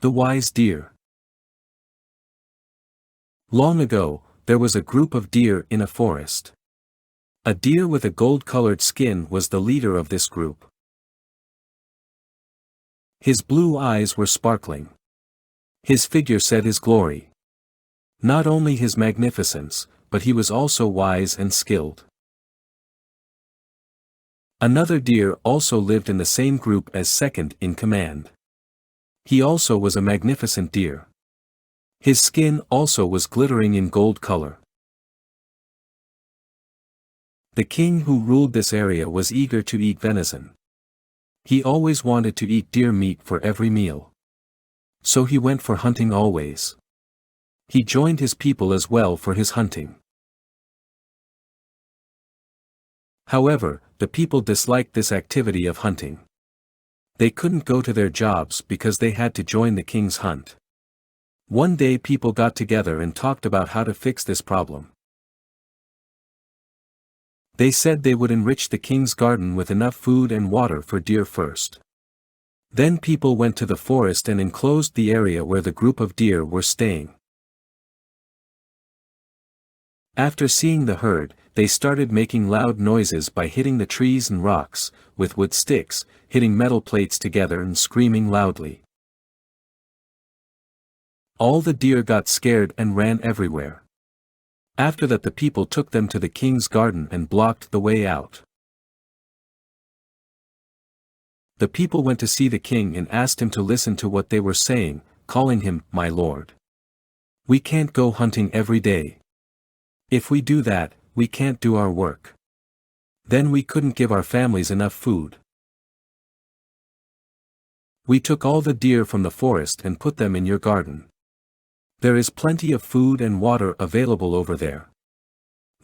The Wise Deer. Long ago, there was a group of deer in a forest. A deer with a gold-colored skin was the leader of this group. His blue eyes were sparkling. His figure said his glory. Not only his magnificence, but he was also wise and skilled. Another deer also lived in the same group as second in command. He also was a magnificent deer. His skin also was glittering in gold color. The king who ruled this area was eager to eat venison. He always wanted to eat deer meat for every meal. So he went for hunting always. He joined his people as well for his hunting. However, the people disliked this activity of hunting. They couldn't go to their jobs because they had to join the king's hunt. One day people got together and talked about how to fix this problem. They said they would enrich the king's garden with enough food and water for deer first. Then people went to the forest and enclosed the area where the group of deer were staying. After seeing the herd, they started making loud noises by hitting the trees and rocks, with wood sticks, hitting metal plates together and screaming loudly. All the deer got scared and ran everywhere. After that the people took them to the king's garden and blocked the way out. The people went to see the king and asked him to listen to what they were saying, calling him, "My lord. We can't go hunting every day. If we do that, we can't do our work. Then we couldn't give our families enough food. We took all the deer from the forest and put them in your garden. There is plenty of food and water available over there.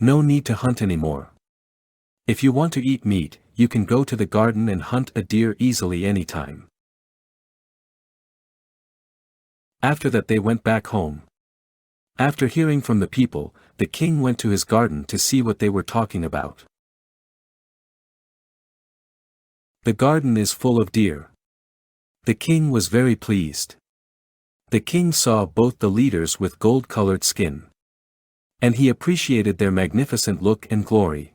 No need to hunt anymore. If you want to eat meat, you can go to the garden and hunt a deer easily anytime." After that they went back home. After hearing from the people, the king went to his garden to see what they were talking about. The garden is full of deer. The king was very pleased. The king saw both the leaders with gold-colored skin. And he appreciated their magnificent look and glory.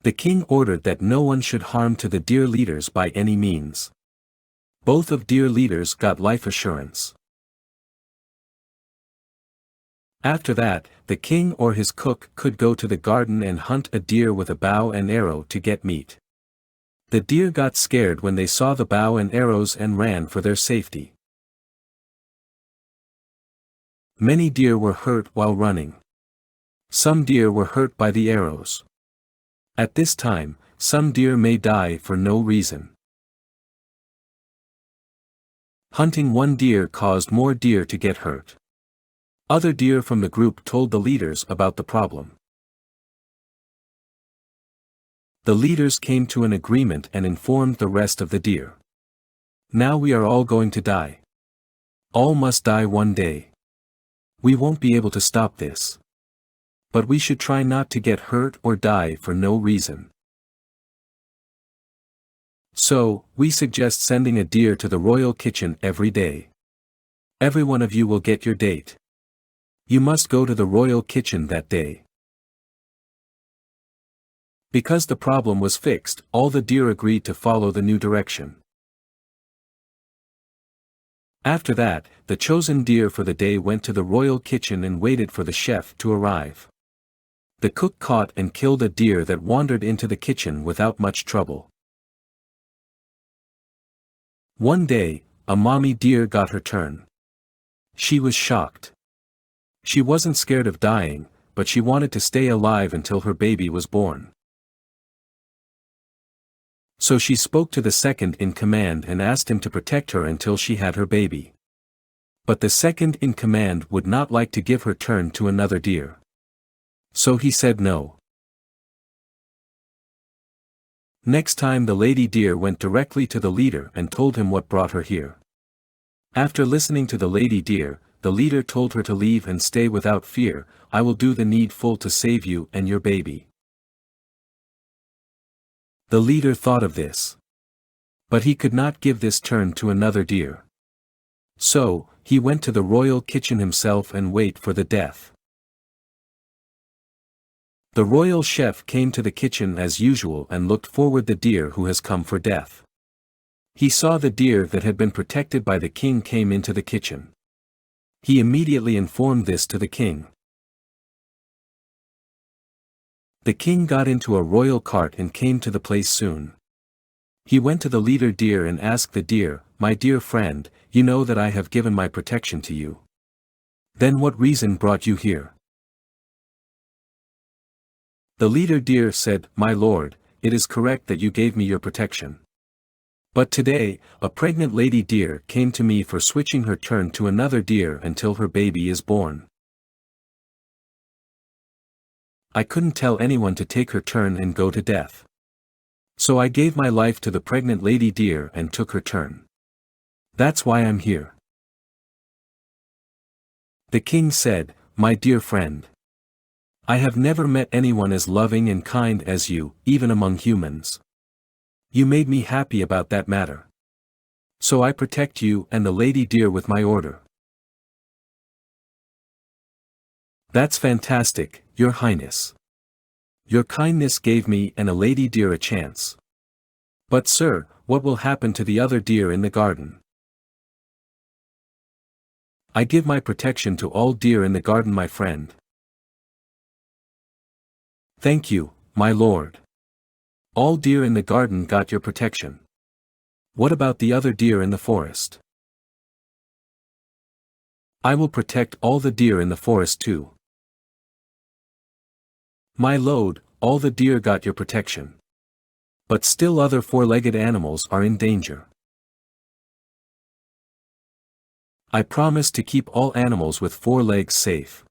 The king ordered that no one should harm to the deer leaders by any means. Both of deer leaders got life assurance. After that, the king or his cook could go to the garden and hunt a deer with a bow and arrow to get meat. The deer got scared when they saw the bow and arrows and ran for their safety. Many deer were hurt while running. Some deer were hurt by the arrows. At this time, some deer may die for no reason. Hunting one deer caused more deer to get hurt. Other deer from the group told the leaders about the problem. The leaders came to an agreement and informed the rest of the deer. "Now we are all going to die. All must die one day. We won't be able to stop this. But we should try not to get hurt or die for no reason. So, we suggest sending a deer to the royal kitchen every day. Every one of you will get your date. You must go to the royal kitchen that day." Because the problem was fixed, all the deer agreed to follow the new direction. After that, the chosen deer for the day went to the royal kitchen and waited for the chef to arrive. The cook caught and killed a deer that wandered into the kitchen without much trouble. One day, a mommy deer got her turn. She was shocked. She wasn't scared of dying, but she wanted to stay alive until her baby was born. So she spoke to the second in command and asked him to protect her until she had her baby. But the second in command would not like to give her turn to another deer. So he said no. Next time the lady deer went directly to the leader and told him what brought her here. After listening to the lady deer, the leader told her to leave and stay without fear. "I will do the needful to save you and your baby." The leader thought of this. But he could not give this turn to another deer. So, he went to the royal kitchen himself and wait for the death. The royal chef came to the kitchen as usual and looked forward the deer who has come for death. He saw the deer that had been protected by the king came into the kitchen. He immediately informed this to the king. The king got into a royal cart and came to the place soon. He went to the leader deer and asked the deer, "My dear friend, you know that I have given my protection to you. Then what reason brought you here?" The leader deer said, "My lord, it is correct that you gave me your protection. But today, a pregnant lady deer came to me for switching her turn to another deer until her baby is born. I couldn't tell anyone to take her turn and go to death. So I gave my life to the pregnant lady deer and took her turn. That's why I'm here." The king said, "My dear friend, I have never met anyone as loving and kind as you, even among humans. You made me happy about that matter. So I protect you and the lady deer with my order." "That's fantastic, your highness. Your kindness gave me and a lady deer a chance. But sir, what will happen to the other deer in the garden?" "I give my protection to all deer in the garden, my friend." "Thank you, my lord. All deer in the garden got your protection. What about the other deer in the forest?" "I will protect all the deer in the forest too." "My lord, all the deer got your protection. But still other four-legged animals are in danger." "I promise to keep all animals with 4 legs safe."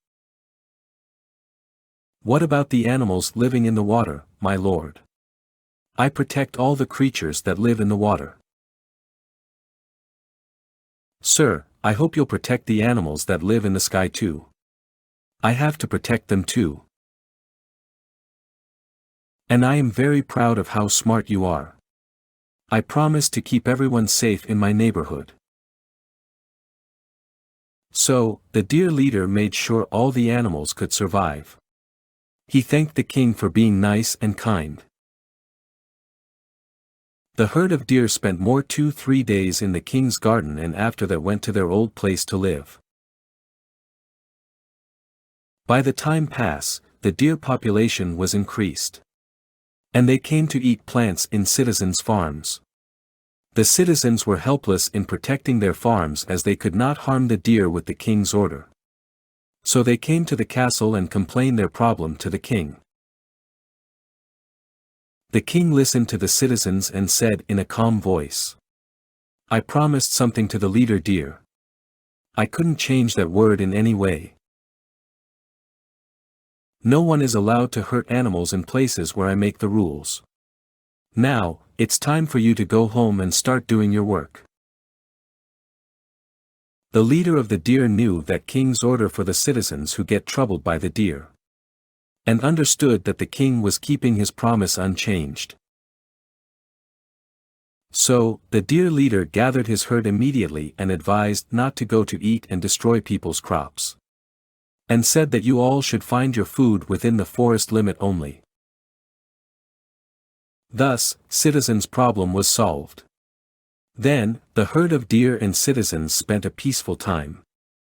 "What about the animals living in the water, my lord?" "I protect all the creatures that live in the water." "Sir, I hope you'll protect the animals that live in the sky too. I have to protect them too. And I am very proud of how smart you are. I promise to keep everyone safe in my neighborhood." So, the deer leader made sure all the animals could survive. He thanked the king for being nice and kind. The herd of deer spent more 2-3 days in the king's garden and after that went to their old place to live. By the time passed, the deer population was increased. And they came to eat plants in citizens' farms. The citizens were helpless in protecting their farms as they could not harm the deer with the king's order. So they came to the castle and complained their problem to the king. The king listened to the citizens and said in a calm voice, "I promised something to the leader deer. I couldn't change that word in any way. No one is allowed to hurt animals in places where I make the rules. Now, it's time for you to go home and start doing your work." The leader of the deer knew that king's order for the citizens who get troubled by the deer. And understood that the king was keeping his promise unchanged. So, the deer leader gathered his herd immediately and advised not to go to eat and destroy people's crops. And said that you all should find your food within the forest limit only. Thus, citizens' problem was solved. Then, the herd of deer and citizens spent a peaceful time.